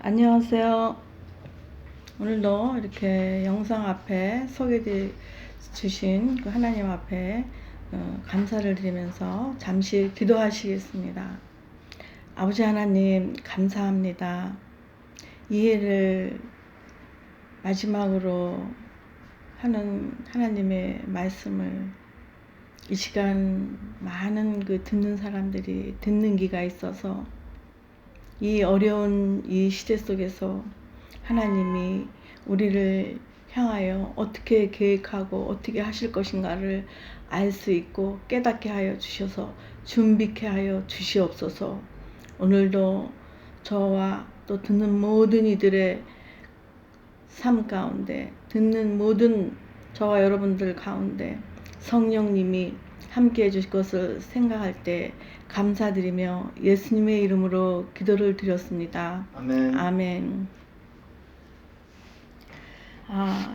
안녕하세요. 오늘도 이렇게 영상 앞에 소개해 주신 그 하나님 앞에 감사를 드리면서 잠시 기도하시겠습니다. 아버지 하나님, 감사합니다. 이해를 마지막으로 하는 하나님의 말씀을 이 시간 많은 듣는 사람들이 듣는 기가 있어서 이 어려운 이 시대 속에서 하나님이 우리를 향하여 어떻게 계획하고 어떻게 하실 것인가를 알 수 있고 깨닫게 하여 주셔서 준비케 하여 주시옵소서. 오늘도 저와 또 듣는 모든 이들의 삶 가운데, 듣는 모든 저와 여러분들 가운데 성령님이 함께 해주실 것을 생각할 때 감사드리며 예수님의 이름으로 기도를 드렸습니다. 아멘. 아멘.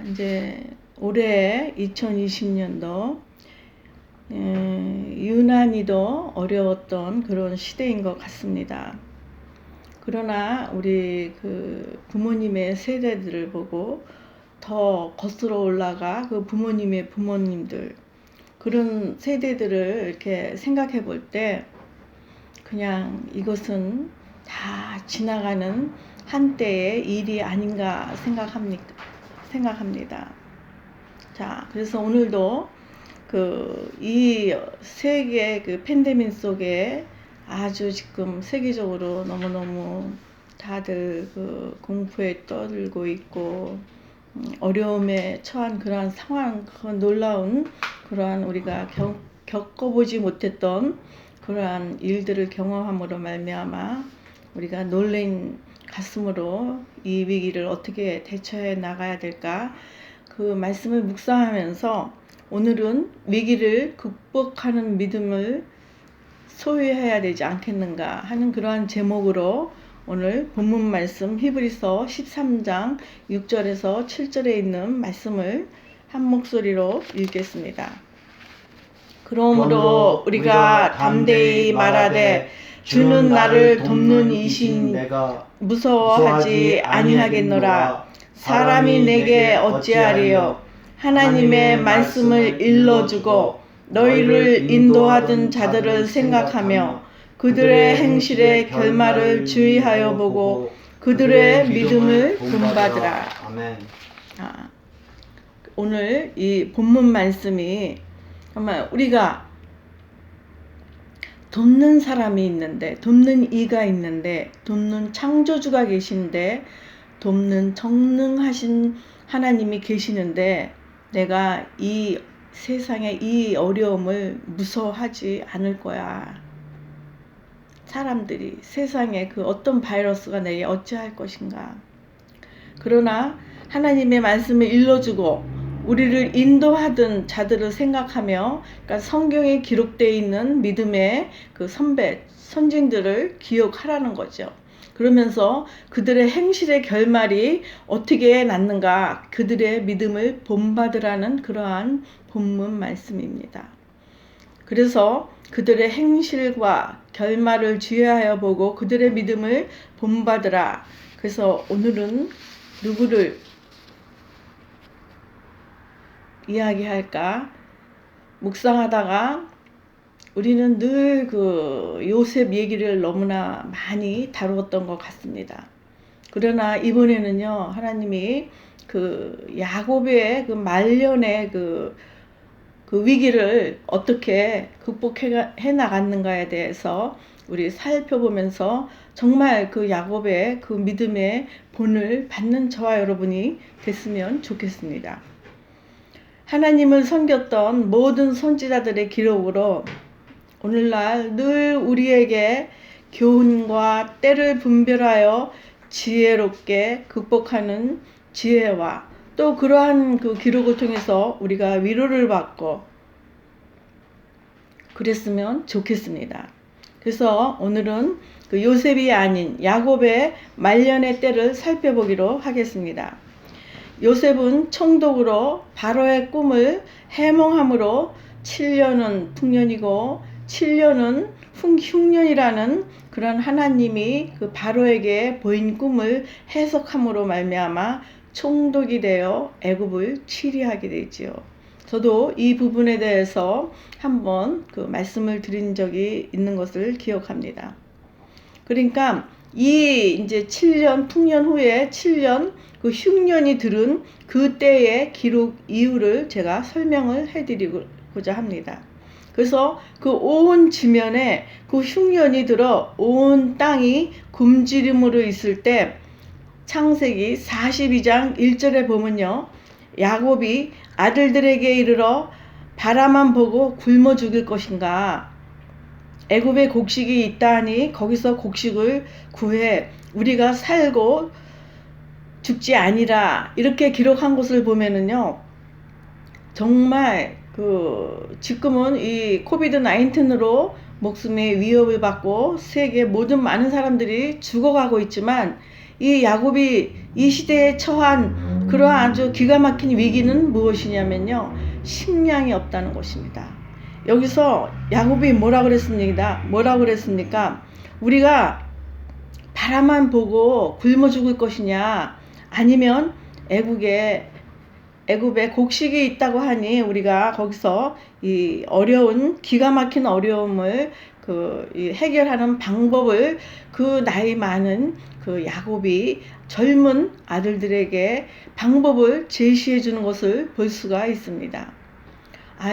이제 올해 2020년도 유난히도 어려웠던 그런 시대인 것 같습니다. 그러나 우리 부모님의 세대들을 보고 더 거슬러 올라가 그 부모님의 부모님들, 그런 세대들을 이렇게 생각해 볼 때 그냥 이것은 다 지나가는 한때의 일이 아닌가 생각합니다. 자, 그래서 오늘도 이 세계 팬데믹 속에 아주 지금 세계적으로 너무너무 다들 공포에 떠들고 있고 어려움에 처한 그러한 상황, 놀라운 그러한 우리가 겪어보지 못했던 그러한 일들을 경험함으로 말미암아 우리가 놀란 가슴으로 이 위기를 어떻게 대처해 나가야 될까, 그 말씀을 묵상하면서 오늘은 위기를 극복하는 믿음을 소유해야 되지 않겠는가 하는 그러한 제목으로 오늘 본문 말씀 히브리서 13장 6절에서 7절에 있는 말씀을 한 목소리로 읽겠습니다. 그러므로 우리가 담대히 말하되 주는 나를 돕는 이신 내가 무서워하지 아니하겠노라. 사람이 내게 어찌하리요. 하나님의 말씀을 일러주고 너희를 인도하던 자들을 생각하며 그들의 행실의 결말을 주의하여 보고 그들의 믿음을 본받으라. 아멘. 오늘 이 본문 말씀이 정말 우리가 돕는 사람이 있는데, 돕는 이가 있는데, 돕는 창조주가 계신데, 돕는 전능하신 하나님이 계시는데 내가 이 세상의 이 어려움을 무서워하지 않을 거야. 사람들이 세상에 어떤 바이러스가 내게 어찌할 것인가. 그러나 하나님의 말씀을 일러주고 우리를 인도하던 자들을 생각하며, 그러니까 성경에 기록되어 있는 믿음의 선진들을 기억하라는 거죠. 그러면서 그들의 행실의 결말이 어떻게 났는가, 그들의 믿음을 본받으라는 그러한 본문 말씀입니다. 그래서 그들의 행실과 결말을 주의하여 보고 그들의 믿음을 본받으라. 그래서 오늘은 누구를 이야기할까 묵상하다가 우리는 늘 요셉 얘기를 너무나 많이 다루었던 것 같습니다. 그러나 이번에는요, 하나님이 야곱의 말년의 위기를 어떻게 극복해 나갔는가에 대해서 우리 살펴보면서 정말 야곱의 믿음의 본을 받는 저와 여러분이 됐으면 좋겠습니다. 하나님을 섬겼던 모든 선지자들의 기록으로 오늘날 늘 우리에게 교훈과 때를 분별하여 지혜롭게 극복하는 지혜와 또 그러한 기록을 통해서 우리가 위로를 받고 그랬으면 좋겠습니다. 그래서 오늘은 요셉이 아닌 야곱의 말년의 때를 살펴보기로 하겠습니다. 요셉은 총독으로 바로의 꿈을 해몽함으로 7년은 풍년이고 7년은 흉년이라는 그런 하나님이 그 바로에게 보인 꿈을 해석함으로 말미암아 총독이 되어 애굽을 치리하게 되지요. 저도 이 부분에 대해서 한번 그 말씀을 드린 적이 있는 것을 기억합니다. 그러니까 이 이제 7년 풍년 후에 7년 그 흉년이 들은 그때의 기록 이유를 제가 설명을 해드리고자 합니다. 그래서 그 온 지면에 그 흉년이 들어 온 땅이 굶주림으로 있을 때 창세기 42장 1절에 보면요, 야곱이 아들들에게 이르러 바라만 보고 굶어 죽일 것인가, 애굽에 곡식이 있다 하니 거기서 곡식을 구해 우리가 살고 죽지 아니라, 이렇게 기록한 것을 보면은요, 정말 지금은 이 코비드 19으로 목숨의 위협을 받고 세계 모든 많은 사람들이 죽어가고 있지만, 이 야곱이 이 시대에 처한 그러한 아주 기가 막힌 위기는 무엇이냐면요, 식량이 없다는 것입니다. 여기서 야곱이 뭐라 그랬습니까? 우리가 바라만 보고 굶어 죽을 것이냐, 아니면 애굽에 곡식이 있다고 하니 우리가 거기서 이 어려운, 기가 막힌 어려움을 해결하는 방법을 그 나이 많은 그 야곱이 젊은 아들들에게 방법을 제시해 주는 것을 볼 수가 있습니다.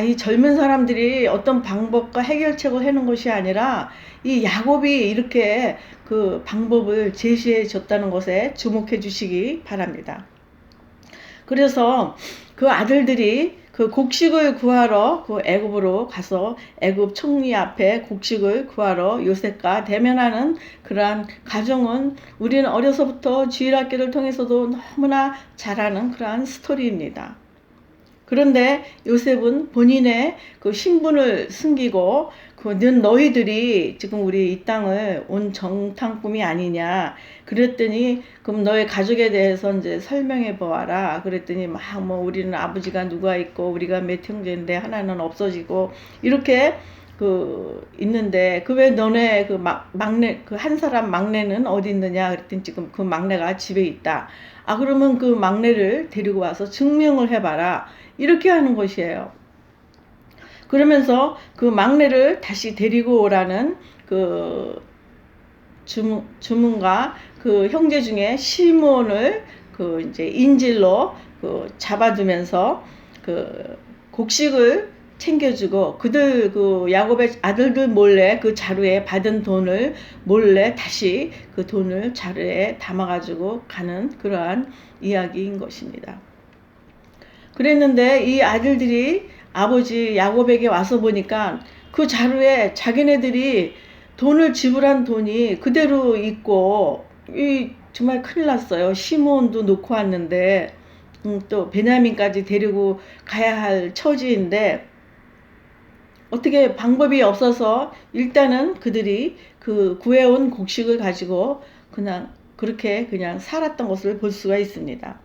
이 젊은 사람들이 어떤 방법과 해결책을 하는 것이 아니라 이 야곱이 이렇게 그 방법을 제시해 줬다는 것에 주목해 주시기 바랍니다. 그래서 그 아들들이 그 곡식을 구하러 그 애굽으로 가서 애굽 총리 앞에 곡식을 구하러 요셉과 대면하는 그러한 가정은 우리는 어려서부터 주일학교를 통해서도 너무나 잘 아는 그러한 스토리입니다. 그런데 요셉은 본인의 그 신분을 숨기고 너희들이 지금 우리 이 땅을 온 정탐꾼이 아니냐, 그랬더니 그럼 너의 가족에 대해서 이제 설명해 보아라. 그랬더니 우리는 아버지가 누가 있고 우리가 몇 형제인데 하나는 없어지고 이렇게 있는데 왜 너네 막내 한 사람 막내는 어디 있느냐 그랬더니 지금 그 막내가 집에 있다. 그러면 그 막내를 데리고 와서 증명을 해봐라. 이렇게 하는 것이에요. 그러면서 그 막내를 다시 데리고 오라는 그 주문과 그 형제 중에 시몬을 이제 인질로 잡아두면서 곡식을 챙겨주고 야곱의 아들들 몰래 그 자루에 받은 돈을 몰래 다시 그 돈을 자루에 담아가지고 가는 그러한 이야기인 것입니다. 그랬는데 이 아들들이 아버지 야곱에게 와서 보니까 그 자루에 자기네들이 돈을 지불한 돈이 그대로 있고, 정말 큰일 났어요. 시몬도 놓고 왔는데 또 베냐민까지 데리고 가야 할 처지인데 어떻게 방법이 없어서 일단은 그들이 구해온 곡식을 가지고 그렇게 살았던 것을 볼 수가 있습니다.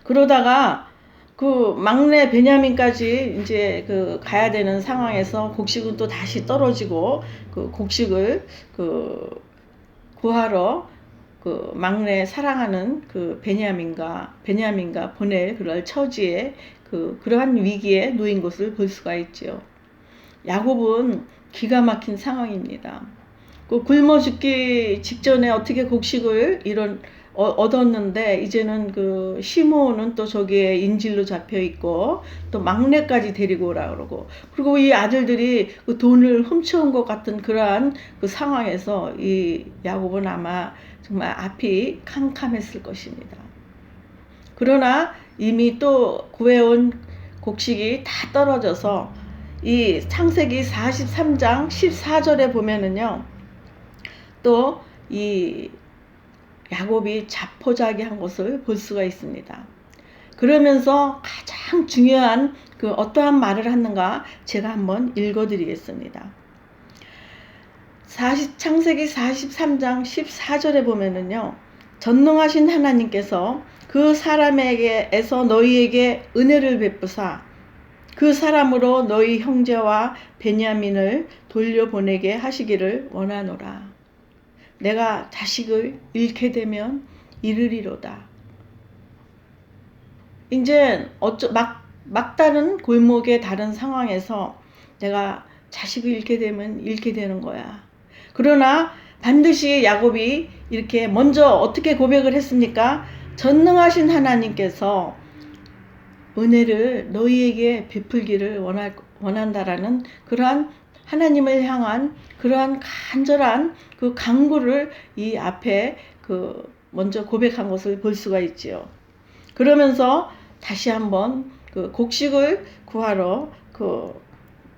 그러다가 막내 베냐민까지 이제 가야 되는 상황에서 곡식은 또 다시 떨어지고 곡식을 구하러 막내 사랑하는 베냐민과 보낼 그럴 처지에 그러한 위기에 놓인 것을 볼 수가 있지요. 야곱은 기가 막힌 상황입니다. 굶어 죽기 직전에 어떻게 곡식을 얻었는데 이제는 시몬은 또 저기에 인질로 잡혀 있고 또 막내까지 데리고 오라 그러고, 그리고 이 아들들이 돈을 훔쳐온 것 같은 그러한 상황에서 이 야곱은 아마 정말 앞이 캄캄했을 것입니다. 그러나 이미 또 구해온 곡식이 다 떨어져서 이 창세기 43장 14절에 보면은요, 또 이 야곱이 자포자기한 것을 볼 수가 있습니다. 그러면서 가장 중요한 어떠한 말을 하는가 제가 한번 읽어드리겠습니다. 창세기 43장 14절에 보면은요, 전능하신 하나님께서 그 사람에게서 너희에게 은혜를 베푸사 그 사람으로 너희 형제와 베냐민을 돌려보내게 하시기를 원하노라. 내가 자식을 잃게 되면 이르리로다. 이제 막다른 골목의 다른 상황에서 내가 자식을 잃게 되면 잃게 되는 거야. 그러나 반드시 야곱이 이렇게 먼저 어떻게 고백을 했습니까? 전능하신 하나님께서 은혜를 너희에게 베풀기를 원한다라는 그러한 하나님을 향한 그러한 간절한 그 간구를 이 앞에 먼저 고백한 것을 볼 수가 있지요. 그러면서 다시 한번 곡식을 구하러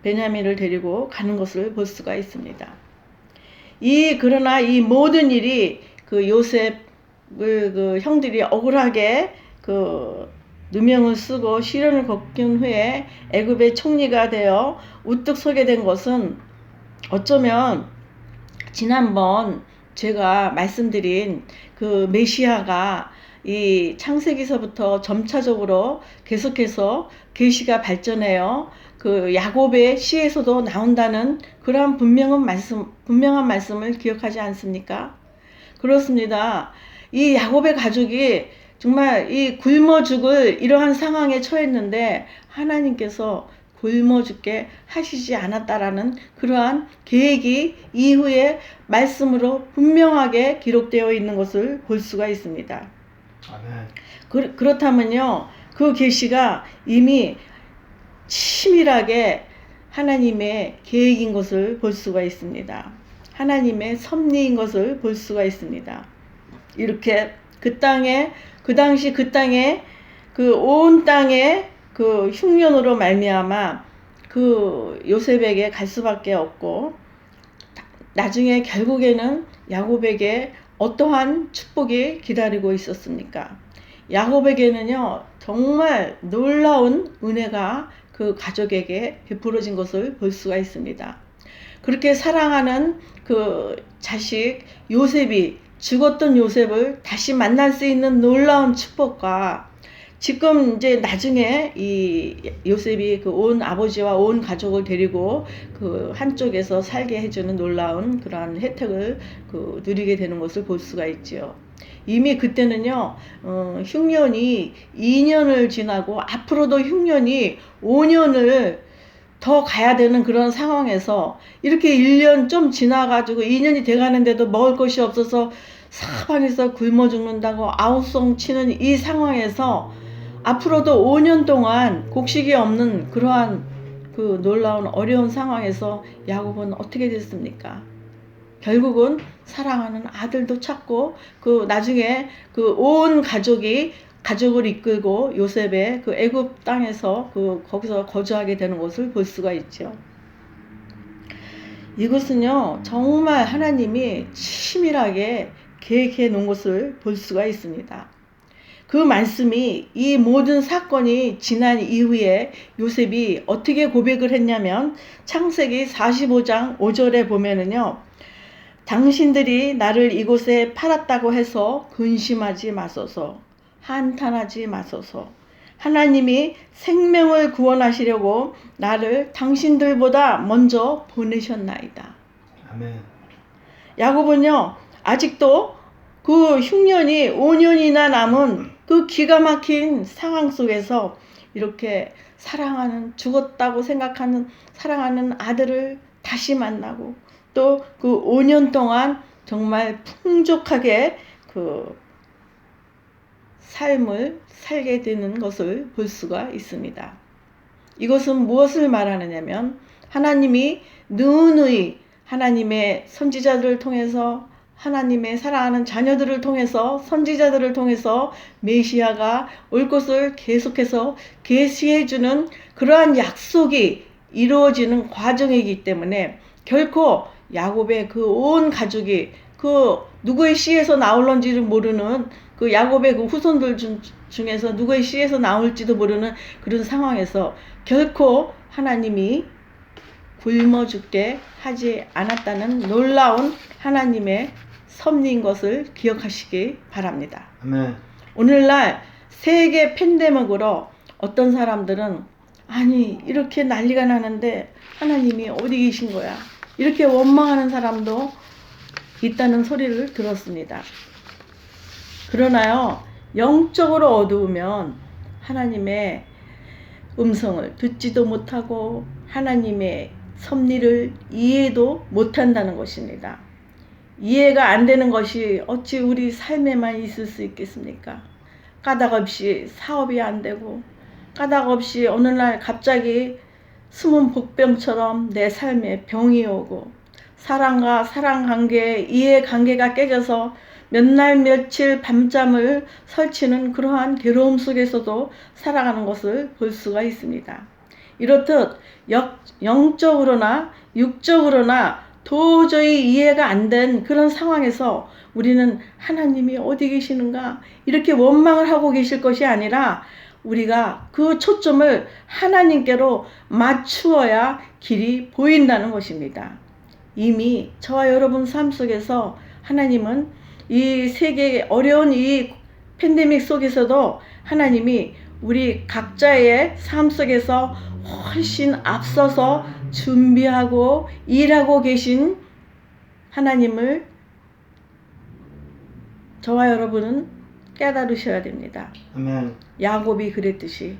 베냐민을 데리고 가는 것을 볼 수가 있습니다. 그러나 이 모든 일이 요셉을 형들이 억울하게 누명을 쓰고 시련을 겪은 후에 애굽의 총리가 되어 우뚝 서게 된 것은 어쩌면 지난번 제가 말씀드린 메시아가 이 창세기서부터 점차적으로 계속해서 계시가 발전해요. 야곱의 시에서도 나온다는 그러한 분명한 말씀을 기억하지 않습니까? 그렇습니다. 이 야곱의 가족이 정말 이 굶어 죽을 이러한 상황에 처했는데 하나님께서 굶어 죽게 하시지 않았다라는 그러한 계획이 이후에 말씀으로 분명하게 기록되어 있는 것을 볼 수가 있습니다. 아멘. 그렇다면요, 그 계시가 이미 치밀하게 하나님의 계획인 것을 볼 수가 있습니다. 하나님의 섭리인 것을 볼 수가 있습니다. 이렇게 그 당시 그 땅에 온 땅에 흉년으로 말미암아 요셉에게 갈 수밖에 없고, 나중에 결국에는 야곱에게 어떠한 축복이 기다리고 있었습니까? 야곱에게는요, 정말 놀라운 은혜가 그 가족에게 베풀어진 것을 볼 수가 있습니다. 그렇게 사랑하는 자식 요셉이, 죽었던 요셉을 다시 만날 수 있는 놀라운 축복과, 지금 이제 나중에 이 요셉이 온 아버지와 온 가족을 데리고 한쪽에서 살게 해주는 놀라운 그러한 혜택을 누리게 되는 것을 볼 수가 있지요. 이미 그때는요, 흉년이 2년을 지나고 앞으로도 흉년이 5년을 더 가야 되는 그런 상황에서 이렇게 1년 좀 지나가지고 2년이 돼가는데도 먹을 것이 없어서 사방에서 굶어 죽는다고 아우성 치는 이 상황에서 앞으로도 5년 동안 곡식이 없는 그러한 놀라운 어려운 상황에서 야곱은 어떻게 됐습니까? 결국은 사랑하는 아들도 찾고 나중에 온 가족을 이끌고 요셉의 애굽 땅에서 거기서 거주하게 되는 것을 볼 수가 있죠. 이것은요, 정말 하나님이 치밀하게 계획해 놓은 것을 볼 수가 있습니다. 그 말씀이, 이 모든 사건이 지난 이후에 요셉이 어떻게 고백을 했냐면, 창세기 45장 5절에 보면은요, 당신들이 나를 이곳에 팔았다고 해서 근심하지 마소서, 한탄하지 마소서. 하나님이 생명을 구원하시려고 나를 당신들보다 먼저 보내셨나이다. 아멘. 야곱은요, 아직도 흉년이 5년이나 남은 기가 막힌 상황 속에서 이렇게 죽었다고 생각하는 사랑하는 아들을 다시 만나고, 또 5년 동안 정말 풍족하게 삶을 살게 되는 것을 볼 수가 있습니다. 이것은 무엇을 말하느냐면, 하나님이 누누이 하나님의 선지자들을 통해서, 하나님의 사랑하는 자녀들을 통해서, 선지자들을 통해서 메시아가 올 것을 계속해서 계시해주는 그러한 약속이 이루어지는 과정이기 때문에, 결코 야곱의 온 가족이 누구의 씨에서 나올런지를 모르는 야곱의 후손들 중에서 누구의 씨에서 나올지도 모르는 그런 상황에서 결코 하나님이 굶어 죽게 하지 않았다는 놀라운 하나님의 섭리인 것을 기억하시기 바랍니다. 아멘. 오늘날 세계 팬데믹으로 어떤 사람들은, 아니 이렇게 난리가 나는데 하나님이 어디 계신 거야? 이렇게 원망하는 사람도 있다는 소리를 들었습니다. 그러나요, 영적으로 어두우면 하나님의 음성을 듣지도 못하고 하나님의 섭리를 이해도 못한다는 것입니다. 이해가 안 되는 것이 어찌 우리 삶에만 있을 수 있겠습니까? 까닭없이 사업이 안 되고 까닭없이 어느 날 갑자기 숨은 복병처럼 내 삶에 병이 오고 사랑과 사랑 관계, 이해 관계가 깨져서 몇 날 며칠 밤잠을 설치는 그러한 괴로움 속에서도 살아가는 것을 볼 수가 있습니다. 이렇듯 영적으로나 육적으로나 도저히 이해가 안 된 그런 상황에서 우리는 하나님이 어디 계시는가 이렇게 원망을 하고 계실 것이 아니라 우리가 그 초점을 하나님께로 맞추어야 길이 보인다는 것입니다. 이미 저와 여러분 삶 속에서 하나님은 이 세계의 어려운 이 팬데믹 속에서도 하나님이 우리 각자의 삶 속에서 훨씬 앞서서 준비하고 일하고 계신 하나님을 저와 여러분은 깨달으셔야 됩니다. 아멘. 야곱이 그랬듯이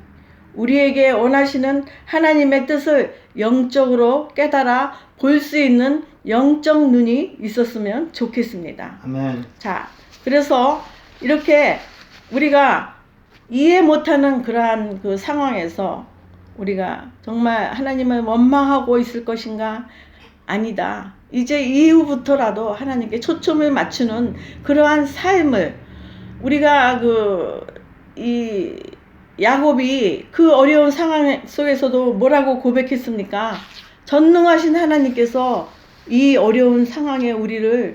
우리에게 원하시는 하나님의 뜻을 영적으로 깨달아 볼 수 있는 영적 눈이 있었으면 좋겠습니다. 아멘. 자, 그래서 이렇게 우리가 이해 못하는 그러한 그 상황에서 우리가 정말 하나님을 원망하고 있을 것인가? 아니다. 이제 이후부터라도 하나님께 초점을 맞추는 그러한 삶을 우리가 이 야곱이 그 어려운 상황 속에서도 뭐라고 고백했습니까? 전능하신 하나님께서 이 어려운 상황에 우리를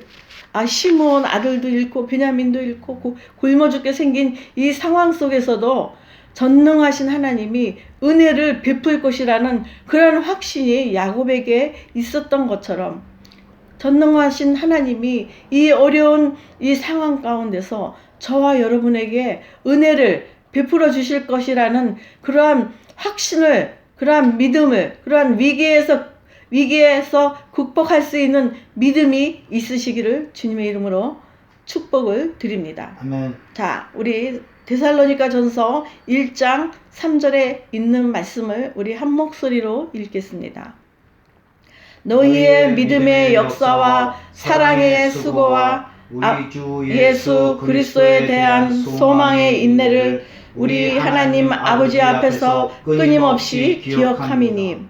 시므온 아들도 잃고 베냐민도 잃고 굶어 죽게 생긴 이 상황 속에서도 전능하신 하나님이 은혜를 베풀 것이라는 그런 확신이 야곱에게 있었던 것처럼 전능하신 하나님이 이 어려운 이 상황 가운데서 저와 여러분에게 은혜를 베풀어 주실 것이라는 그러한 확신을, 그러한 믿음을, 그러한 위기에서 극복할 수 있는 믿음이 있으시기를 주님의 이름으로 축복을 드립니다. 아멘. 자, 우리 데살로니가 전서 1장 3절에 있는 말씀을 우리 한 목소리로 읽겠습니다. 너희의 믿음의 역사와 사랑의 수고와 우리 주 예수 그리스도에 대한 소망의 인내를 우리 하나님 아버지 앞에서 끊임없이 기억함이니.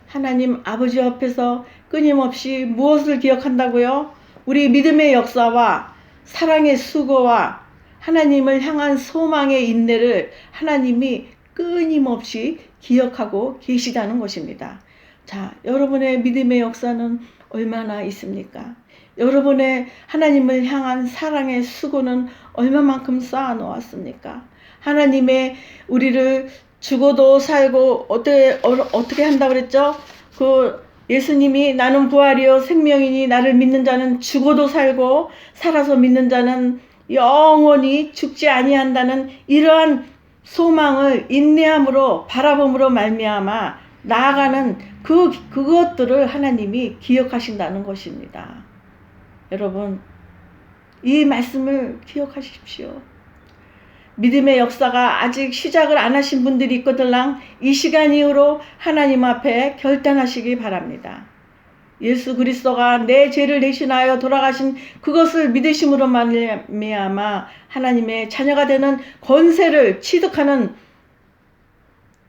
하나님 아버지 앞에서 끊임없이 무엇을 기억한다고요? 우리 믿음의 역사와 사랑의 수고와 하나님을 향한 소망의 인내를 하나님이 끊임없이 기억하고 계시다는 것입니다. 자, 여러분의 믿음의 역사는 얼마나 있습니까? 여러분의 하나님을 향한 사랑의 수고는 얼마만큼 쌓아 놓았습니까? 하나님의 우리를 죽어도 살고 어떻게 한다고 그랬죠? 예수님이 나는 부활이요 생명이니 나를 믿는 자는 죽어도 살고 살아서 믿는 자는 영원히 죽지 아니한다는 이러한 소망을 인내함으로 바라봄으로 말미암아 나아가는 그것들을 하나님이 기억하신다는 것입니다. 여러분, 이 말씀을 기억하십시오. 믿음의 역사가 아직 시작을 안 하신 분들이 있거들랑 이 시간 이후로 하나님 앞에 결단하시기 바랍니다. 예수 그리스도가 내 죄를 대신하여 돌아가신 그것을 믿으심으로 말미암아 하나님의 자녀가 되는 권세를 취득하는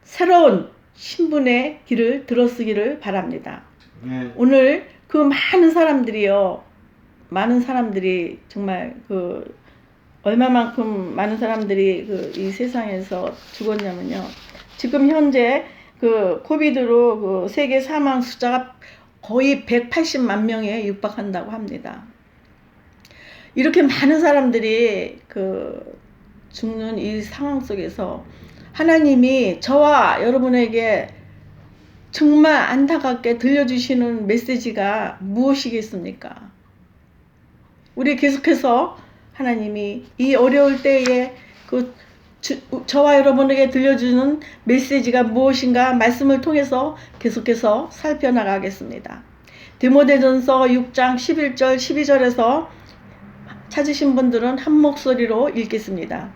새로운 신분의 길을 들어서기를 바랍니다. 오늘 그 많은 사람들이 정말 얼마만큼 많은 사람들이 이 세상에서 죽었냐면요. 지금 현재 코비드로 세계 사망 숫자가 거의 180만 명에 육박한다고 합니다. 이렇게 많은 사람들이 죽는 이 상황 속에서 하나님이 저와 여러분에게 정말 안타깝게 들려주시는 메시지가 무엇이겠습니까? 우리 계속해서 하나님이 이 어려울 때에 저와 여러분에게 들려주는 메시지가 무엇인가 말씀을 통해서 계속해서 살펴나가겠습니다. 디모데전서 6장 11절 12절에서 찾으신 분들은 한 목소리로 읽겠습니다.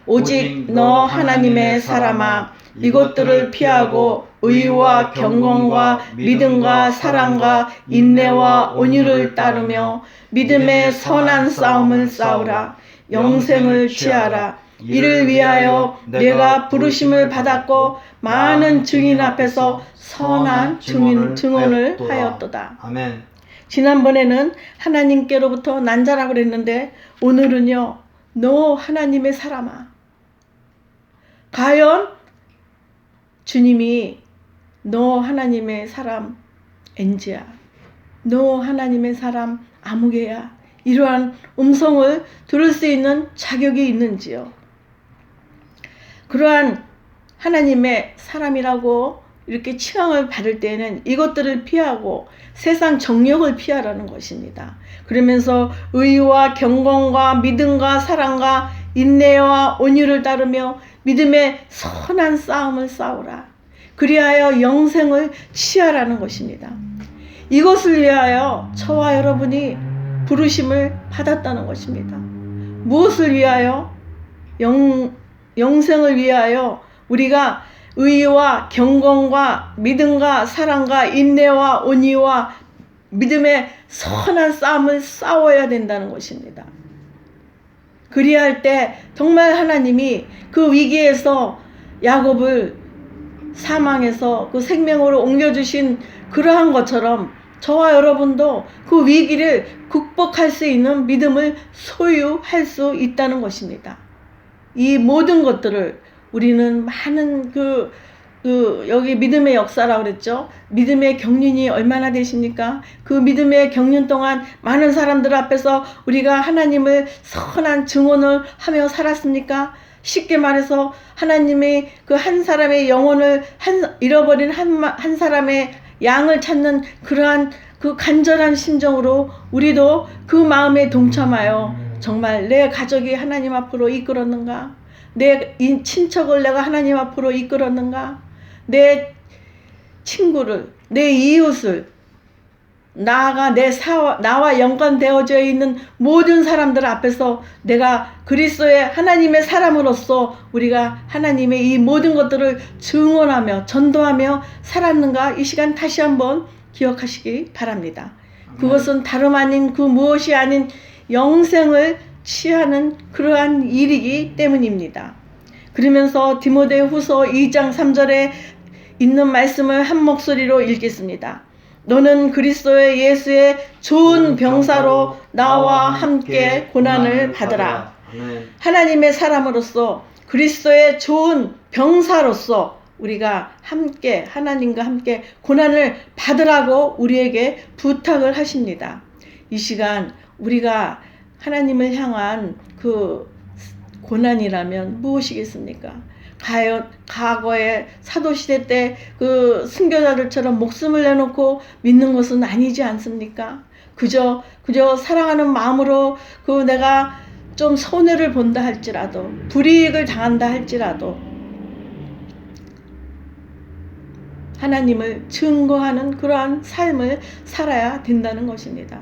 오직 너 하나님의 사람아, 이것들을 피하고 의와 경건과 믿음과 사랑과 인내와 온유를 따르며 믿음의 선한 싸움을 싸우라. 영생을 취하라. 이를 위하여 내가 부르심을 받았고 많은 증인 앞에서 선한 증언을 하였도다. 아멘. 지난번에는 하나님께로부터 난 자라고 그랬는데 오늘은요, 너 하나님의 사람아. 과연 주님이 너 하나님의 사람 엔지야, 너 하나님의 사람 아무개야, 이러한 음성을 들을 수 있는 자격이 있는지요? 그러한 하나님의 사람이라고 이렇게 칭함을 받을 때에는 이것들을 피하고 세상 정욕을 피하라는 것입니다. 그러면서 의와 경건과 믿음과 사랑과 인내와 온유를 따르며 믿음의 선한 싸움을 싸우라. 그리하여 영생을 취하라는 것입니다. 이것을 위하여 저와 여러분이 부르심을 받았다는 것입니다. 무엇을 위하여? 영생을 위하여 우리가 의와 경건과 믿음과 사랑과 인내와 온유와 믿음의 선한 싸움을 싸워야 된다는 것입니다. 그리할 때 정말 하나님이 그 위기에서 야곱을 사망에서 그 생명으로 옮겨주신 그러한 것처럼 저와 여러분도 그 위기를 극복할 수 있는 믿음을 소유할 수 있다는 것입니다. 이 모든 것들을 우리는 많은 여기 믿음의 역사라고 그랬죠. 믿음의 경륜이 얼마나 되십니까? 그 믿음의 경륜 동안 많은 사람들 앞에서 우리가 하나님을 선한 증언을 하며 살았습니까? 쉽게 말해서 하나님의 그 한 사람의 영혼을 잃어버린 한 사람의 양을 찾는 그러한 그 간절한 심정으로 우리도 그 마음에 동참하여 정말 내 가족이 하나님 앞으로 이끌었는가? 내 친척을 내가 하나님 앞으로 이끌었는가? 내 친구를, 내 이웃을, 나아가 나와 연관되어져 있는 모든 사람들 앞에서 내가 그리스도의 하나님의 사람으로서 우리가 하나님의 이 모든 것들을 증언하며 전도하며 살았는가? 이 시간 다시 한번 기억하시기 바랍니다. 그것은 다름 아닌 그 무엇이 아닌 영생을 취하는 그러한 일이기 때문입니다. 그러면서 디모데후서 2장 3절에 있는 말씀을 한 목소리로 읽겠습니다. 너는 그리스도의 예수의 좋은 병사로 나와 함께 고난을 받으라. 하나님의 사람으로서 그리스도의 좋은 병사로서 우리가 함께 하나님과 함께 고난을 받으라고 우리에게 부탁을 하십니다. 이 시간 우리가 하나님을 향한 그 고난이라면 무엇이겠습니까? 과거에 사도시대 때 그 순교자들처럼 목숨을 내놓고 믿는 것은 아니지 않습니까? 그저 사랑하는 마음으로 내가 좀 손해를 본다 할지라도, 불이익을 당한다 할지라도 하나님을 증거하는 그러한 삶을 살아야 된다는 것입니다.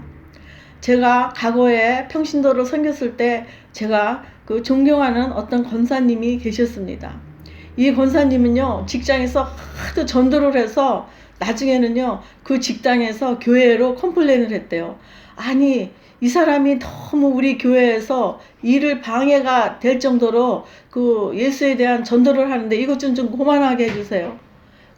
제가 과거에 평신도로 섬겼을 때 제가 존경하는 어떤 권사님이 계셨습니다. 이 권사님은요, 직장에서 하도 전도를 해서 나중에는요, 그 직장에서 교회로 컴플레인을 했대요. 아니, 이 사람이 너무 우리 교회에서 일을 방해가 될 정도로 예수에 대한 전도를 하는데 이것 좀 그만하게 해주세요.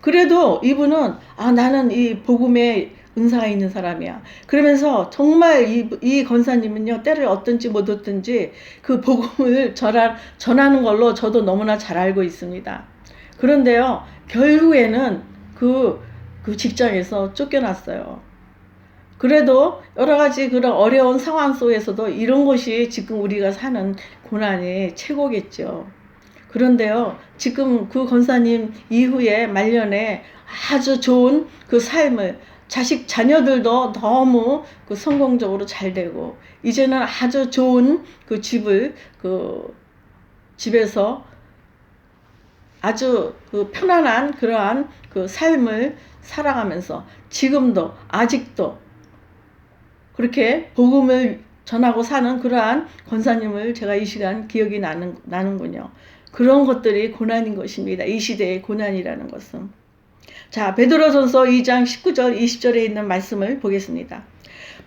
그래도 이분은 나는 이 복음에 은사가 있는 사람이야. 그러면서 정말 이 권사님은요, 때를 얻든지 못 얻든지 그 복음을 전하는 걸로 저도 너무나 잘 알고 있습니다. 그런데요, 결국에는 그 직장에서 쫓겨났어요. 그래도 여러 가지 그런 어려운 상황 속에서도 이런 것이 지금 우리가 사는 고난의 최고겠죠. 그런데요, 지금 그 권사님 이후에 말년에 아주 좋은 그 삶을, 자녀들도 너무 성공적으로 잘 되고, 이제는 아주 좋은 집을, 집에서 아주 편안한 그러한 삶을 살아가면서 지금도 아직도 그렇게 복음을 전하고 사는 그러한 권사님을 제가 이 시간 기억이 나는군요. 그런 것들이 고난인 것입니다. 이 시대의 고난이라는 것은. 자, 베드로전서 2장 19절 20절에 있는 말씀을 보겠습니다.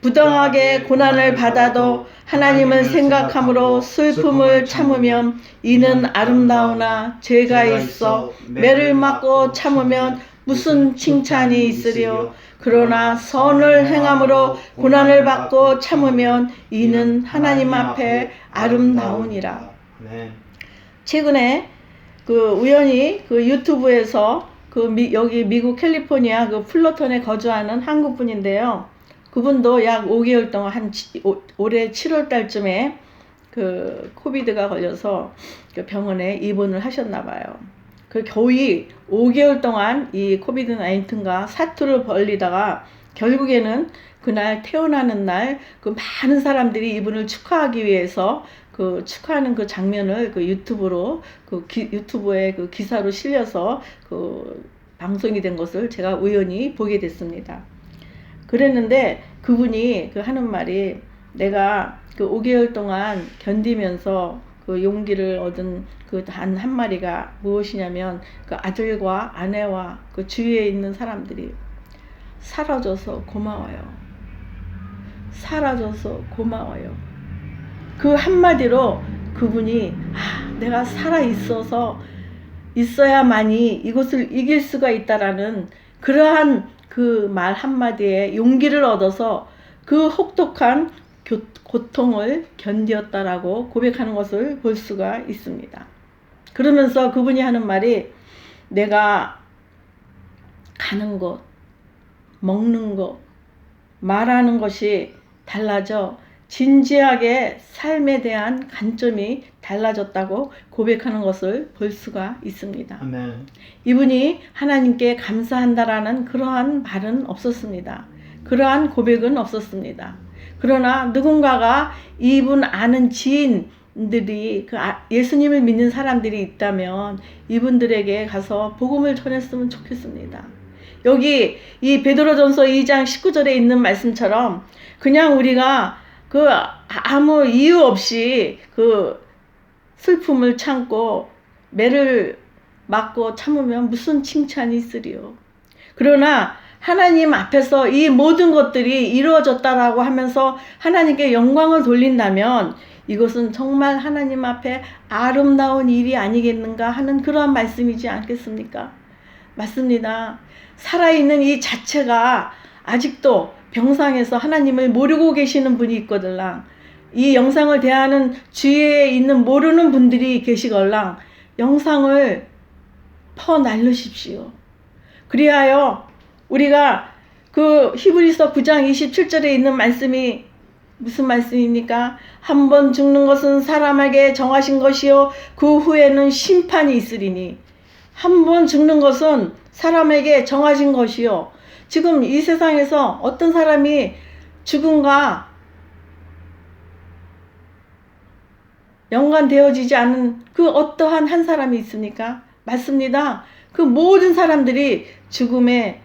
부당하게 고난을 받아도 하나님을 생각함으로 슬픔을 참으면 이는 아름다우나 죄가 있어 매를 맞고 참으면 무슨 칭찬이 있으리요. 그러나 선을 행함으로 고난을 받고 참으면 이는 하나님 앞에 아름다우니라. 최근에 우연히 유튜브에서 여기 미국 캘리포니아 플러턴에 거주하는 한국 분인데요. 그분도 약 5개월 동안 올해 7월 달쯤에 코비드가 걸려서 병원에 입원을 하셨나 봐요. 거의 5개월 동안 이 코비드 19가 사투를 벌리다가 결국에는 그날 태어나는 날 많은 사람들이 이분을 축하하기 위해서 축하하는 장면을 유튜브에 기사로 실려서 방송이 된 것을 제가 우연히 보게 됐습니다. 그랬는데 그분이 하는 말이, 내가 5개월 동안 견디면서 용기를 얻은 단 한 마리가 무엇이냐면 아들과 아내와 주위에 있는 사람들이 사라져서 고마워요. 사라져서 고마워요. 그 한마디로 그분이 내가 살아 있어야만이 이것을 이길 수가 있다라는 그러한 말 한마디에 용기를 얻어서 혹독한 고통을 견디었다라고 고백하는 것을 볼 수가 있습니다. 그러면서 그분이 하는 말이, 내가 가는 곳, 먹는 것, 말하는 것이 달라져 진지하게 삶에 대한 관점이 달라졌다고 고백하는 것을 볼 수가 있습니다. 아멘. 이분이 하나님께 감사한다라는 그러한 말은 없었습니다. 그러한 고백은 없었습니다. 그러나 누군가가 이분 아는 지인들이 예수님을 믿는 사람들이 있다면 이분들에게 가서 복음을 전했으면 좋겠습니다. 여기 이 베드로전서 2장 19절에 있는 말씀처럼 그냥 우리가 아무 이유 없이 슬픔을 참고 매를 맞고 참으면 무슨 칭찬이 있으리요. 그러나 하나님 앞에서 이 모든 것들이 이루어졌다라고 하면서 하나님께 영광을 돌린다면 이것은 정말 하나님 앞에 아름다운 일이 아니겠는가 하는 그러한 말씀이지 않겠습니까? 맞습니다. 살아있는 이 자체가 아직도 병상에서 하나님을 모르고 계시는 분이 있거들랑, 이 영상을 대하는 주위에 있는 모르는 분들이 계시걸랑 영상을 퍼날르십시오. 그리하여 우리가 히브리서 9장 27절에 있는 말씀이 무슨 말씀입니까? 한 번 죽는 것은 사람에게 정하신 것이요 그 후에는 심판이 있으리니. 한 번 죽는 것은 사람에게 정하신 것이요. 지금 이 세상에서 어떤 사람이 죽음과 연관되어지지 않은 어떠한 한 사람이 있습니까? 맞습니다. 모든 사람들이 죽음에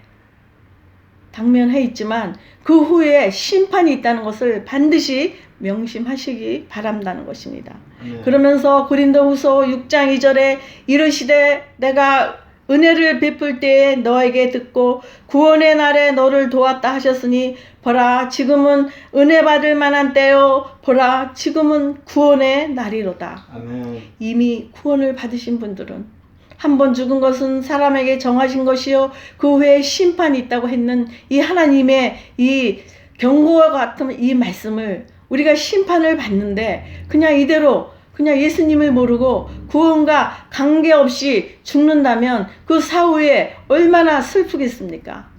당면해 있지만 그 후에 심판이 있다는 것을 반드시 명심하시기 바란다는 것입니다. 그러면서 고린도후서 6장 2절에 이르시되 내가 은혜를 베풀 때에 너에게 듣고 구원의 날에 너를 도왔다 하셨으니 보라 지금은 은혜 받을 만한 때요 보라 지금은 구원의 날이로다. 아멘. 이미 구원을 받으신 분들은 한 번 죽은 것은 사람에게 정하신 것이요 그 후에 심판이 있다고 했는 이 하나님의 이 경고와 같은 이 말씀을 우리가 심판을 받는데 그냥 이대로 그냥 예수님을 모르고 구원과 관계없이 죽는다면 그 사후에 얼마나 슬프겠습니까?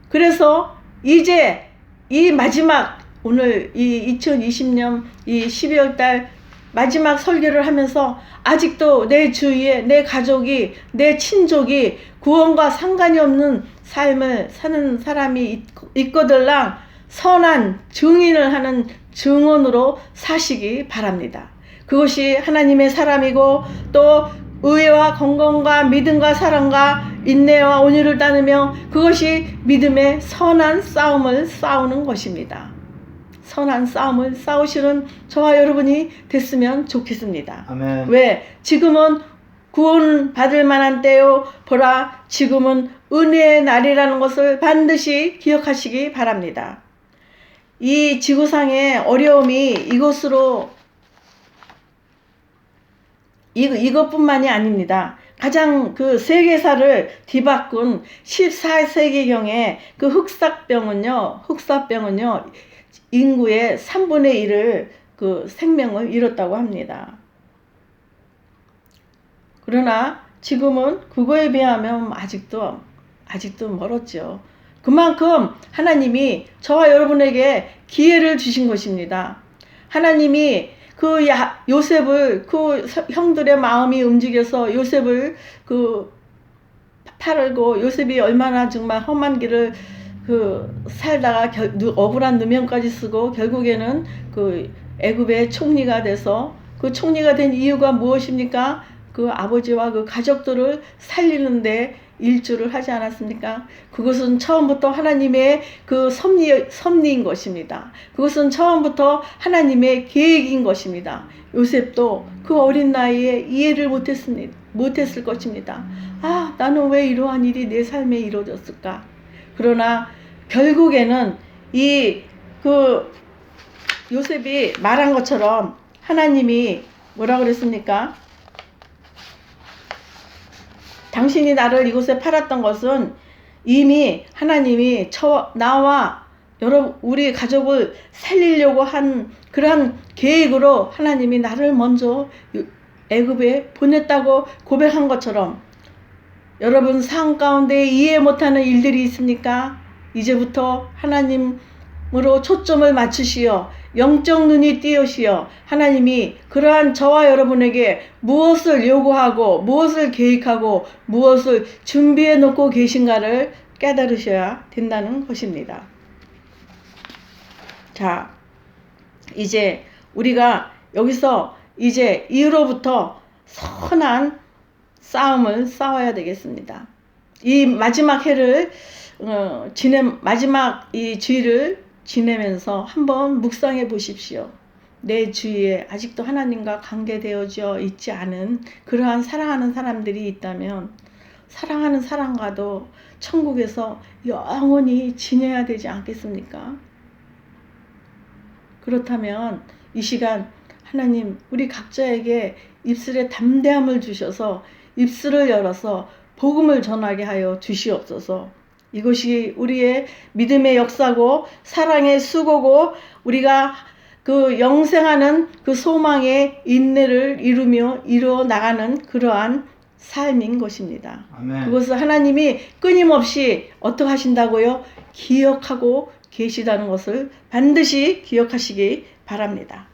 그래서 이제 이 마지막 오늘 이 2020년 이 12월 달 마지막 설교를 하면서 아직도 내 주위에 내 가족이 내 친족이 구원과 상관이 없는 삶을 사는 사람이 있거들랑 선한 증인을 하는 증언으로 사시기 바랍니다. 그것이 하나님의 사람이고 또 의와 건강과 믿음과 사랑과 인내와 온유를 따르며 그것이 믿음의 선한 싸움을 싸우는 것입니다. 선한 싸움을 싸우시는 저와 여러분이 됐으면 좋겠습니다. 아멘. 왜? 지금은 구원 받을 만한 때요. 보라, 지금은 은혜의 날이라는 것을 반드시 기억하시기 바랍니다. 이 지구상의 어려움이 이것뿐만이 아닙니다. 가장 그 세계사를 뒤바꾼 14세기경에 그 흑사병은요, 인구의 3분의 1을 그 생명을 잃었다고 합니다. 그러나 지금은 그거에 비하면 아직도 멀었죠. 그만큼 하나님이 저와 여러분에게 기회를 주신 것입니다. 하나님이 그 요셉을 그 형들의 마음이 움직여서 요셉을 그 팔고 요셉이 얼마나 정말 험한 길을 살다가 억울한 누명까지 쓰고 결국에는 그 애굽의 총리가 돼서 그 총리가 된 이유가 무엇입니까? 그 아버지와 그 가족들을 살리는데 일조를 하지 않았습니까? 그것은 처음부터 하나님의 그 섭리인 것입니다. 그것은 처음부터 하나님의 계획인 것입니다. 요셉도 그 어린 나이에 이해를 못했을 것입니다. 아, 나는 왜 이러한 일이 내 삶에 이루어졌을까? 그러나 결국에는 요셉이 말한 것처럼 하나님이 뭐라 그랬습니까? 당신이 나를 이곳에 팔았던 것은 이미 하나님이 나와 우리 가족을 살리려고 한 그런 계획으로 하나님이 나를 먼저 애굽에 보냈다고 고백한 것처럼 여러분 삶 가운데 이해 못하는 일들이 있습니까? 이제부터 하나님으로 초점을 맞추시어 영적 눈이 띄우시어 하나님이 그러한 저와 여러분에게 무엇을 요구하고 무엇을 계획하고 무엇을 준비해 놓고 계신가를 깨달으셔야 된다는 것입니다. 자, 이제 우리가 여기서 이제 이후로부터 선한 싸움을 싸워야 되겠습니다. 이 마지막 해를 마지막 이 주일을 지내면서 한번 묵상해 보십시오. 내 주위에 아직도 하나님과 관계되어져 있지 않은 그러한 사랑하는 사람들이 있다면 사랑하는 사람과도 천국에서 영원히 지내야 되지 않겠습니까? 그렇다면 이 시간 하나님 우리 각자에게 입술에 담대함을 주셔서 입술을 열어서 복음을 전하게 하여 주시옵소서. 이것이 우리의 믿음의 역사고 사랑의 수고고 우리가 그 영생하는 그 소망의 인내를 이루어 나가는 그러한 삶인 것입니다. 아멘. 그것을 하나님이 끊임없이 어떻게 하신다고요? 기억하고 계시다는 것을 반드시 기억하시기 바랍니다.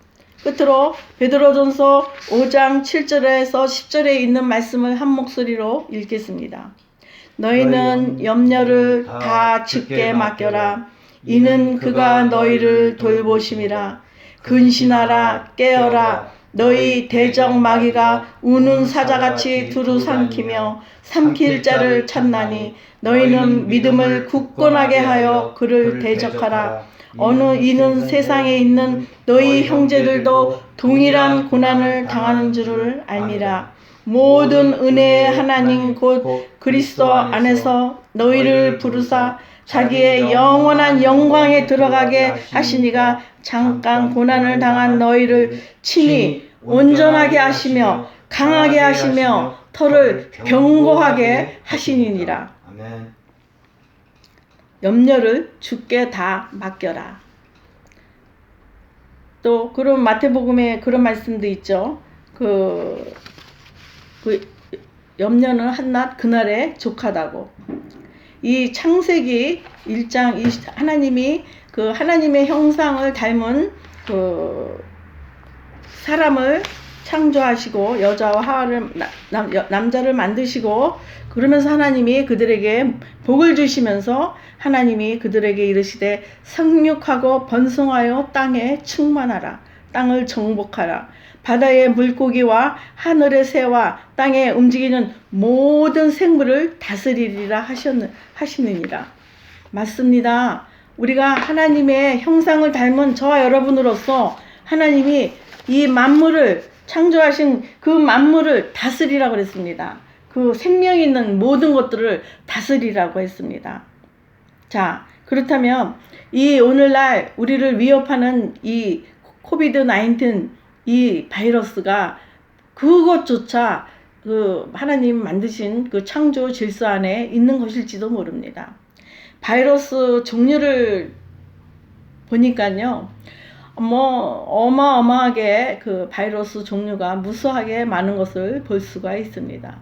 끝으로 베드로전서 5장 7절에서 10절에 있는 말씀을 한 목소리로 읽겠습니다. 너희는 염려를 다 주께 맡겨라. 이는 그가 너희를 돌보심이라. 근신하라 깨어라. 너희 대적 마귀가 우는 사자같이 두루 삼키며 삼킬 자를 찾나니 너희는 믿음을 굳건하게 하여 그를 대적하라. 어느 이는 세상에 있는 너희 형제들도 동일한 고난을 당하는 줄을 알미라. 모든 은혜의 하나님 곧 그리스도 안에서 너희를 부르사 자기의 영원한 영광에 들어가게 하시니가 잠깐 고난을 당한 너희를 친히 온전하게 하시며 강하게 하시며 터를 견고하게 하시니라. 아멘. 염려를 주께 다 맡겨라. 또 그런 마태복음에 그런 말씀도 있죠. 그 염려는 한낱 그날에 족하다고. 이 창세기 1장 하나님이 그 하나님의 형상을 닮은 그 사람을 창조하시고 여자와 하와를 남자를 만드시고 그러면서 하나님이 그들에게 복을 주시면서 하나님이 그들에게 이르시되 생육하고 번성하여 땅에 충만하라. 땅을 정복하라. 바다의 물고기와 하늘의 새와 땅에 움직이는 모든 생물을 다스리리라 하시느니라. 맞습니다. 우리가 하나님의 형상을 닮은 저와 여러분으로서 하나님이 이 만물을 창조하신 그 만물을 다스리라고 그랬습니다. 그 생명 있는 모든 것들을 다스리라고 했습니다. 자, 그렇다면 이 오늘날 우리를 위협하는 이 코비드-19 이 바이러스가 그것조차 그 하나님 만드신 그 창조 질서 안에 있는 것일지도 모릅니다. 바이러스 종류를 보니까요, 어마어마하게 그 바이러스 종류가 무수하게 많은 것을 볼 수가 있습니다.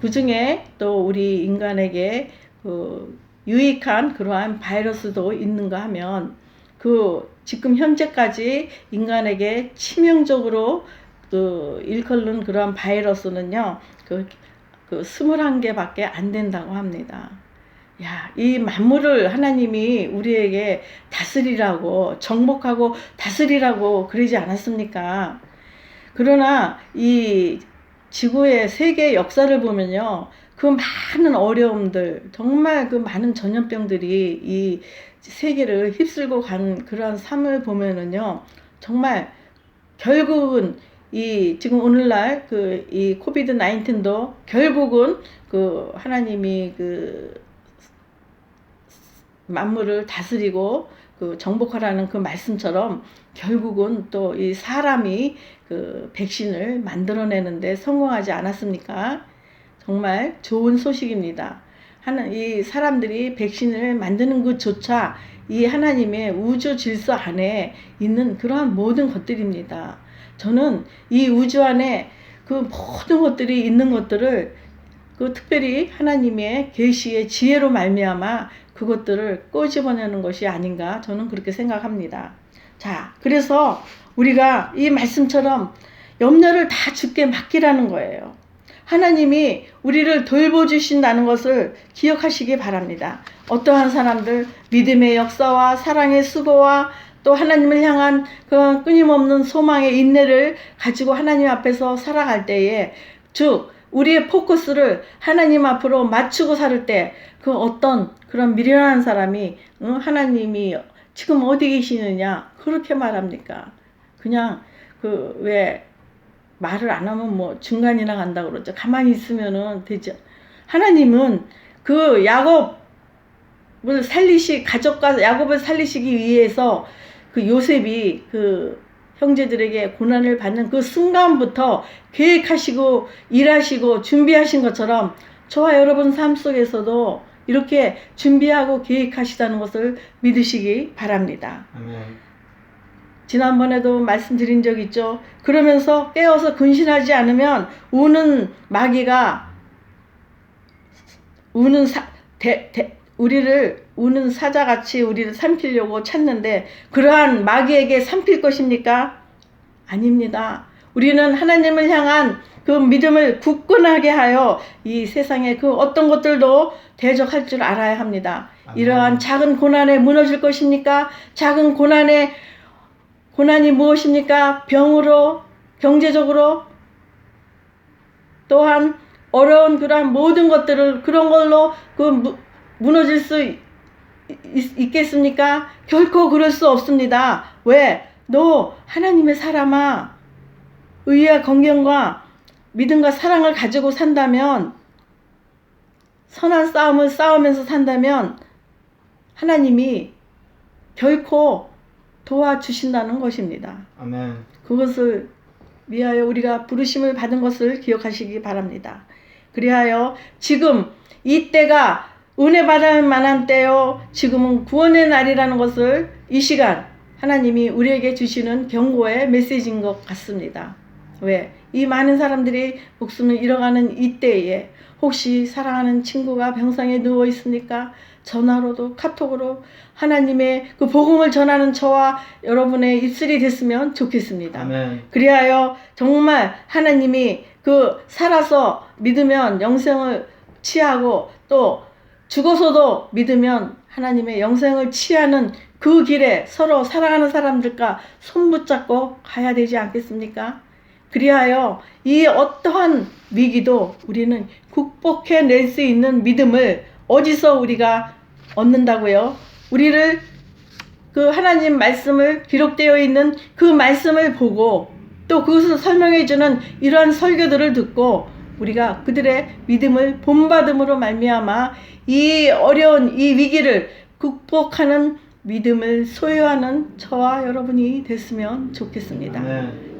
그 중에 또 우리 인간에게 그 유익한 그러한 바이러스도 있는가 하면 그 지금 현재까지 인간에게 치명적으로 그 일컬는 그러한 바이러스는요, 그 21개밖에 안 된다고 합니다. 야, 이 만물을 하나님이 우리에게 다스리라고, 정복하고 다스리라고 그러지 않았습니까? 그러나 이 지구의 세계 역사를 보면요, 그 많은 어려움들, 정말 그 많은 전염병들이 이 세계를 휩쓸고 간 그러한 삶을 보면은요, 정말 결국은 이 지금 오늘날 그 이 코비드 19도 결국은 그 하나님이 그 만물을 다스리고 그 정복하라는 그 말씀처럼 결국은 또 이 사람이 그 백신을 만들어내는데 성공하지 않았습니까? 정말 좋은 소식입니다. 이 사람들이 백신을 만드는 것조차 이 하나님의 우주 질서 안에 있는 그러한 모든 것들입니다. 저는 이 우주 안에 그 모든 것들이 있는 것들을 그 특별히 하나님의 계시의 지혜로 말미암아 그것들을 끄집어내는 것이 아닌가 저는 그렇게 생각합니다. 자, 그래서 우리가 이 말씀처럼 염려를 다 주께 맡기라는 거예요. 하나님이 우리를 돌보주신다는 것을 기억하시기 바랍니다. 어떠한 사람들 믿음의 역사와 사랑의 수고와 또 하나님을 향한 그 끊임없는 소망의 인내를 가지고 하나님 앞에서 살아갈 때에 즉 우리의 포커스를 하나님 앞으로 맞추고 살 때 그 어떤 그런 미련한 사람이 하나님이 지금 어디 계시느냐 그렇게 말합니까? 그냥 그 왜 말을 안 하면 뭐 중간이나 간다고 그러죠. 가만히 있으면은 되죠. 하나님은 그 야곱을 가족과 야곱을 살리시기 위해서 그 요셉이 그 형제들에게 고난을 받는 그 순간부터 계획하시고 일하시고 준비하신 것처럼 저와 여러분 삶 속에서도 이렇게 준비하고 계획하시다는 것을 믿으시기 바랍니다. 아멘. 지난번에도 말씀드린 적 있죠. 그러면서 깨어서 근신하지 않으면 우는 마귀가 우리를 우는 사자같이 우리를 삼키려고 찾는데 그러한 마귀에게 삼킬 것입니까? 아닙니다. 우리는 하나님을 향한 그 믿음을 굳건하게 하여 이 세상의 그 어떤 것들도 대적할 줄 알아야 합니다. 이러한 작은 고난에 무너질 것입니까? 작은 고난이 무엇입니까? 병으로, 경제적으로, 또한 어려운 그러한 모든 것들을 그런 걸로 무너질 수 있겠습니까? 결코 그럴 수 없습니다. 왜? 너 하나님의 사람아, 의와 긍휼과 믿음과 사랑을 가지고 산다면, 선한 싸움을 싸우면서 산다면 하나님이 결코 도와주신다는 것입니다. 아멘. 그것을 위하여 우리가 부르심을 받은 것을 기억하시기 바랍니다. 그리하여 지금 이 때가 은혜 받을 만한 때요, 지금은 구원의 날이라는 것을 이 시간 하나님이 우리에게 주시는 경고의 메시지인 것 같습니다. 왜? 이 많은 사람들이 목숨을 잃어가는 이 때에 혹시 사랑하는 친구가 병상에 누워 있습니까? 전화로도 카톡으로 하나님의 그 복음을 전하는 저와 여러분의 입술이 됐으면 좋겠습니다. 아멘. 그리하여 정말 하나님이 그 살아서 믿으면 영생을 취하고 또 죽어서도 믿으면 하나님의 영생을 취하는 그 길에 서로 사랑하는 사람들과 손붙잡고 가야 되지 않겠습니까? 그리하여 이 어떠한 위기도 우리는 극복해낼 수 있는 믿음을 어디서 우리가 얻는다고요? 우리를 그 하나님 말씀을 기록되어 있는 그 말씀을 보고 또 그것을 설명해주는 이러한 설교들을 듣고 우리가 그들의 믿음을 본받음으로 말미암아 이 어려운 이 위기를 극복하는 믿음을 소유하는 저와 여러분이 됐으면 좋겠습니다.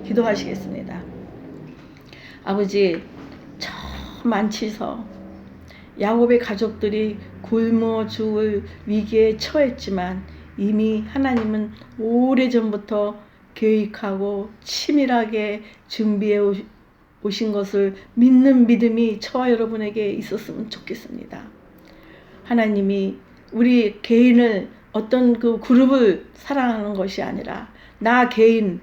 기도하시겠습니다. 아버지, 저 많지서 야곱의 가족들이 굶어 죽을 위기에 처했지만 이미 하나님은 오래전부터 계획하고 치밀하게 준비해 오신 것을 믿는 믿음이 저와 여러분에게 있었으면 좋겠습니다. 하나님이 우리 개인을 어떤 그 그룹을 사랑하는 것이 아니라 나 개인,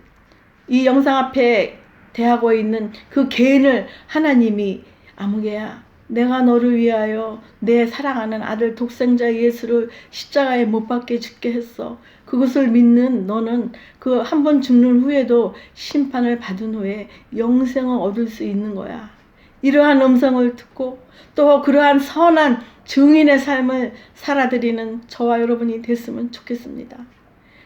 이 영상 앞에 대하고 있는 그 개인을 하나님이 아무개야 내가 너를 위하여 내 사랑하는 아들 독생자 예수를 십자가에 못 박게 죽게 했어. 그것을 믿는 너는 그 한 번 죽는 후에도 심판을 받은 후에 영생을 얻을 수 있는 거야. 이러한 음성을 듣고 또 그러한 선한 증인의 삶을 살아드리는 저와 여러분이 됐으면 좋겠습니다.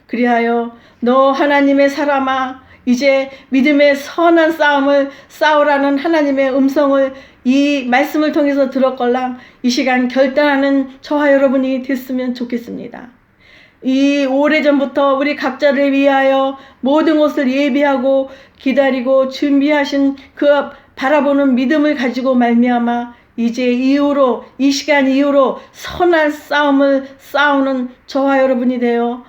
그리하여 너 하나님의 사람아, 이제 믿음의 선한 싸움을 싸우라는 하나님의 음성을 이 말씀을 통해서 들었걸랑 이 시간 결단하는 저와 여러분이 됐으면 좋겠습니다. 이 오래전부터 우리 각자를 위하여 모든 것을 예비하고 기다리고 준비하신 그 바라보는 믿음을 가지고 말미암아 이제 이후로 이 시간 이후로 선한 싸움을 싸우는 저와 여러분이 되어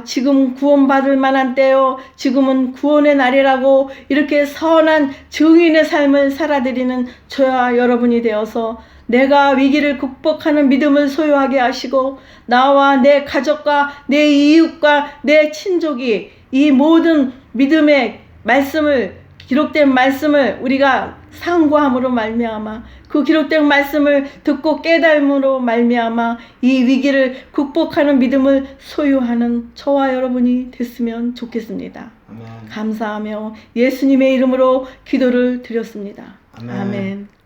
지금 구원받을 만한 때요, 지금은 구원의 날이라고 이렇게 선한 증인의 삶을 살아드리는 저와 여러분이 되어서 내가 위기를 극복하는 믿음을 소유하게 하시고 나와 내 가족과 내 이웃과 내 친족이 이 모든 믿음의 말씀을 기록된 말씀을 우리가 상고함으로 말미암아 그 기록된 말씀을 듣고 깨달음으로 말미암아 이 위기를 극복하는 믿음을 소유하는 저와 여러분이 됐으면 좋겠습니다. 아멘. 감사하며 예수님의 이름으로 기도를 드렸습니다. 아멘. 아멘.